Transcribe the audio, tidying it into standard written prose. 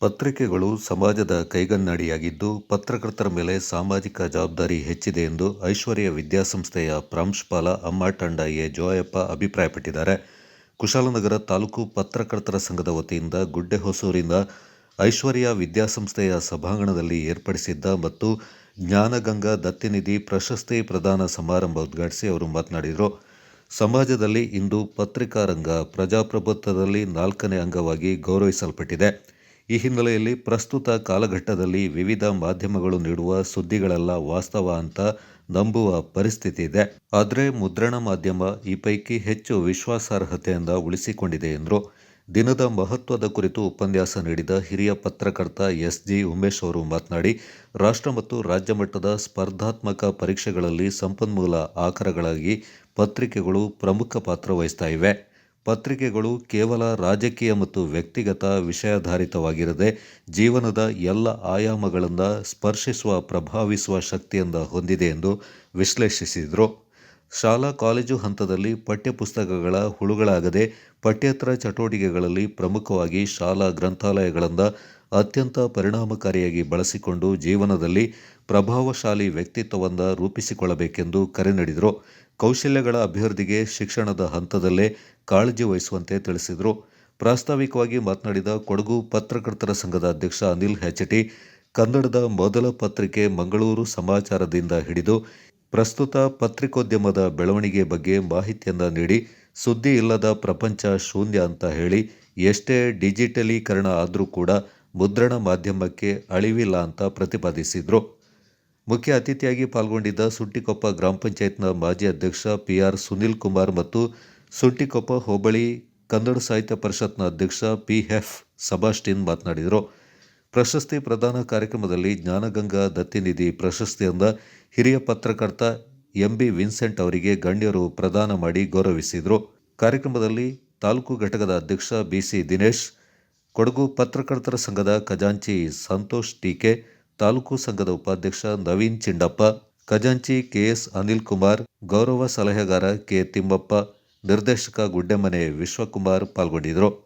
ಪತ್ರಿಕೆಗಳು ಸಮಾಜದ ಕೈಗನ್ನಡಿಯಾಗಿದ್ದು, ಪತ್ರಕರ್ತರ ಮೇಲೆ ಸಾಮಾಜಿಕ ಜವಾಬ್ದಾರಿ ಹೆಚ್ಚಿದೆ ಎಂದು ಐಶ್ವರ್ಯ ವಿದ್ಯಾಸಂಸ್ಥೆಯ ಪ್ರಾಂಶುಪಾಲ ಅಮ್ಮಾಟಂಡ ಎ. ಜೋಯಪ್ಪ ಅಭಿಪ್ರಾಯಪಟ್ಟಿದ್ದಾರೆ. ಕುಶಾಲನಗರ ತಾಲೂಕು ಪತ್ರಕರ್ತರ ಸಂಘದ ವತಿಯಿಂದ ಗುಡ್ಡೆಹೊಸೂರಿನ ಐಶ್ವರ್ಯ ವಿದ್ಯಾಸಂಸ್ಥೆಯ ಸಭಾಂಗಣದಲ್ಲಿ ಏರ್ಪಡಿಸಿದ್ದ ಮತ್ತು ಜ್ಞಾನಗಂಗಾ ದತ್ತಿನಿಧಿ ಪ್ರಶಸ್ತಿ ಪ್ರದಾನ ಸಮಾರಂಭ ಉದ್ಘಾಟಿಸಿ ಅವರು ಮಾತನಾಡಿದರು. ಸಮಾಜದಲ್ಲಿ ಇಂದು ಪತ್ರಿಕಾ ರಂಗ ಪ್ರಜಾಪ್ರಭುತ್ವದಲ್ಲಿ 4ನೇ ಅಂಗವಾಗಿ ಗೌರವಿಸಲ್ಪಟ್ಟಿದೆ. ಈ ಹಿನ್ನೆಲೆಯಲ್ಲಿ ಪ್ರಸ್ತುತ ಕಾಲಘಟ್ಟದಲ್ಲಿ ವಿವಿಧ ಮಾಧ್ಯಮಗಳು ನೀಡುವ ಸುದ್ದಿಗಳೆಲ್ಲ ವಾಸ್ತವ ಅಂತ ನಂಬುವ ಪರಿಸ್ಥಿತಿ ಇದೆ. ಆದರೆ ಮುದ್ರಣ ಮಾಧ್ಯಮ ಈ ಪೈಕಿ ಹೆಚ್ಚು ವಿಶ್ವಾಸಾರ್ಹತೆಯಿಂದ ಉಳಿಸಿಕೊಂಡಿದೆ ಎಂದರು. ದಿನದ ಮಹತ್ವದ ಕುರಿತು ಉಪನ್ಯಾಸ ನೀಡಿದ ಹಿರಿಯ ಪತ್ರಕರ್ತ ಎಸ್. ಜಿ. ಉಮೇಶ್ ಅವರು ಮಾತನಾಡಿ, ರಾಷ್ಟ್ರ ಮತ್ತು ರಾಜ್ಯ ಮಟ್ಟದ ಸ್ಪರ್ಧಾತ್ಮಕ ಪರೀಕ್ಷೆಗಳಲ್ಲಿ ಸಂಪನ್ಮೂಲ ಆಕರಗಳಾಗಿ ಪತ್ರಿಕೆಗಳು ಪ್ರಮುಖ ಪಾತ್ರ ವಹಿಸ್ತಾ ಇವೆ. ಪತ್ರಿಕೆಗಳು ಕೇವಲ ರಾಜಕೀಯ ಮತ್ತು ವ್ಯಕ್ತಿಗತ ವಿಷಯಾಧಾರಿತವಾಗಿರದೆ ಜೀವನದ ಎಲ್ಲ ಆಯಾಮಗಳನ್ನು ಸ್ಪರ್ಶಿಸುವ ಪ್ರಭಾವಿಸುವ ಶಕ್ತಿಯಿಂದ ಹೊಂದಿದೆ ಎಂದು ವಿಶ್ಲೇಷಿಸಿದರು. ಶಾಲಾ ಕಾಲೇಜು ಹಂತದಲ್ಲಿ ಪಠ್ಯಪುಸ್ತಕಗಳ ಹುಳುಗಳಾಗದೆ ಪಠ್ಯೇತರ ಚಟುವಟಿಕೆಗಳಲ್ಲಿ ಪ್ರಮುಖವಾಗಿ ಶಾಲಾ ಗ್ರಂಥಾಲಯಗಳಿಂದ ಅತ್ಯಂತ ಪರಿಣಾಮಕಾರಿಯಾಗಿ ಬಳಸಿಕೊಂಡು ಜೀವನದಲ್ಲಿ ಪ್ರಭಾವಶಾಲಿ ವ್ಯಕ್ತಿತ್ವವನ್ನು ರೂಪಿಸಿಕೊಳ್ಳಬೇಕೆಂದು ಕರೆ ನೀಡಿದರು. ಕೌಶಲ್ಯಗಳ ಅಭಿವೃದ್ಧಿಗೆ ಶಿಕ್ಷಣದ ಹಂತದಲ್ಲೇ ಕಾಳಜಿ ವಹಿಸುವಂತೆ ತಿಳಿಸಿದರು. ಪ್ರಾಸ್ತಾವಿಕವಾಗಿ ಮಾತನಾಡಿದ ಕೊಡಗು ಪತ್ರಕರ್ತರ ಸಂಘದ ಅಧ್ಯಕ್ಷ ಅನಿಲ್ ಹೆಚಟಿ, ಕನ್ನಡದ ಮೊದಲ ಪತ್ರಿಕೆ ಮಂಗಳೂರು ಸಮಾಚಾರದಿಂದ ಹಿಡಿದು ಪ್ರಸ್ತುತ ಪತ್ರಿಕೋದ್ಯಮದ ಬೆಳವಣಿಗೆ ಬಗ್ಗೆ ಮಾಹಿತಿಯನ್ನು ನೀಡಿ, ಸುದ್ದಿ ಇಲ್ಲದ ಪ್ರಪಂಚ ಶೂನ್ಯ ಅಂತ ಹೇಳಿ, ಎಷ್ಟೇ ಡಿಜಿಟಲೀಕರಣ ಆದರೂ ಕೂಡ ಮುದ್ರಣ ಮಾಧ್ಯಮಕ್ಕೆ ಅಳಿವಿಲ್ಲ ಅಂತ ಪ್ರತಿಪಾದಿಸಿದರು. ಮುಖ್ಯ ಅತಿಥಿಯಾಗಿ ಪಾಲ್ಗೊಂಡಿದ್ದ ಸುಟ್ಟಿಕೊಪ್ಪ ಗ್ರಾಮ ಪಂಚಾಯತ್ನ ಮಾಜಿ ಅಧ್ಯಕ್ಷ ಪಿ. ಆರ್. ಸುನಿಲ್ ಕುಮಾರ್ ಮತ್ತು ಸುಟ್ಟಿಕೊಪ್ಪ ಹೋಬಳಿ ಕನ್ನಡ ಸಾಹಿತ್ಯ ಪರಿಷತ್ನ ಅಧ್ಯಕ್ಷ ಪಿ. ಎಫ್. ಸಬಾಸ್ಟಿನ್ ಮಾತನಾಡಿದರು. ಪ್ರಶಸ್ತಿ ಪ್ರದಾನ ಕಾರ್ಯಕ್ರಮದಲ್ಲಿ ಜ್ಞಾನಗಂಗಾ ದತ್ತಿನಿಧಿ ಪ್ರಶಸ್ತಿಯಿಂದ ಹಿರಿಯ ಪತ್ರಕರ್ತ ಎಂ. ಬಿ. ವಿನ್ಸೆಂಟ್ ಅವರಿಗೆ ಗಣ್ಯರು ಪ್ರದಾನ ಮಾಡಿ ಗೌರವಿಸಿದರು. ಕಾರ್ಯಕ್ರಮದಲ್ಲಿ ತಾಲೂಕು ಘಟಕದ ಅಧ್ಯಕ್ಷ ಬಿ. ಸಿ. ದಿನೇಶ್, ಕೊಡಗು ಪತ್ರಕರ್ತರ ಸಂಘದ ಖಜಾಂಚಿ ಸಂತೋಷ್ ಟೀಕೆ, ತಾಲೂಕು ಸಂಘದ ಉಪಾಧ್ಯಕ್ಷ ನವೀನ್ ಚಿಂಡಪ್ಪ, ಖಜಾಂಚಿ ಕೆ. ಎಸ್. ಅನಿಲ್ ಕುಮಾರ್, ಗೌರವ ಸಲಹೆಗಾರ ಕೆ. ತಿಮ್ಮಪ್ಪ, ನಿರ್ದೇಶಕ ಗುಡ್ಡೆಮನೆ ವಿಶ್ವಕುಮಾರ್ ಪಾಲ್ಗೊಂಡಿದ್ದರು.